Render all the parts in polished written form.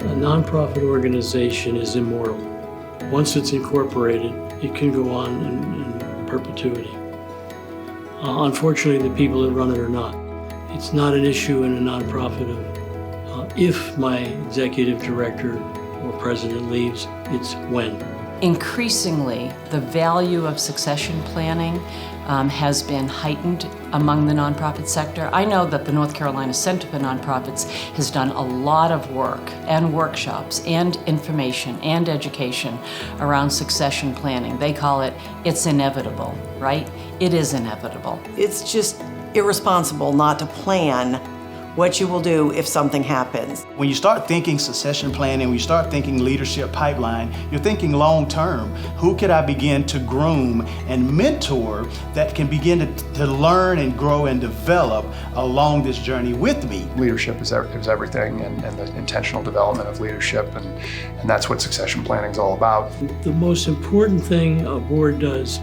A nonprofit organization is immortal. Once it's incorporated, it can go on in perpetuity. Unfortunately, the people that run it are not. It's not an issue in a nonprofit of if my executive director or president leaves, it's when. Increasingly, the value of succession planning has been heightened among the nonprofit sector. I know that the North Carolina Center for Nonprofits has done a lot of work and workshops and information and education around succession planning. They call it, it's inevitable, right? It is inevitable. It's just irresponsible not to plan what you will do if something happens. When you start thinking succession planning, when you start thinking leadership pipeline, you're thinking long term. Who could I begin to groom and mentor that can begin to learn and grow and develop along this journey with me? Leadership is everything, and the intentional development of leadership, and that's what succession planning is all about. The most important thing a board does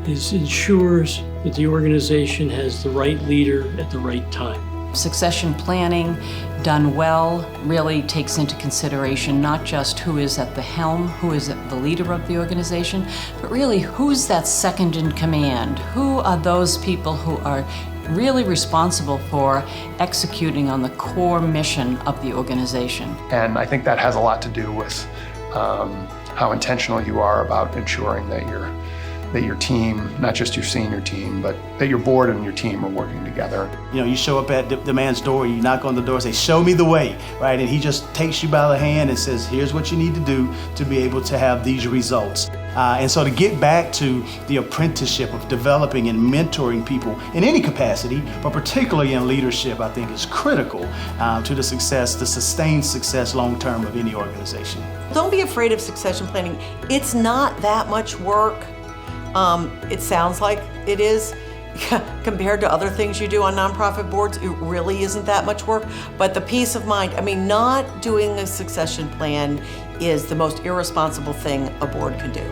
is ensures that the organization has the right leader at the right time. Succession planning, done well, really takes into consideration not just who is at the helm, who is the leader of the organization, but really who's that second in command? Who are those people who are really responsible for executing on the core mission of the organization? And I think that has a lot to do with how intentional you are about ensuring that your team, not just your senior team, but that your board and your team are working together. You know, you show up at the man's door, you knock on the door, say, show me the way, right? And he just takes you by the hand and says, here's what you need to do to be able to have these results. And so to get back to the apprenticeship of developing and mentoring people in any capacity, but particularly in leadership, I think is critical to the success, the sustained success long-term of any organization. Don't be afraid of succession planning. It's not that much work. It sounds like it is. Compared to other things you do on nonprofit boards, it really isn't that much work. But the peace of mind, I mean, not doing a succession plan is the most irresponsible thing a board can do.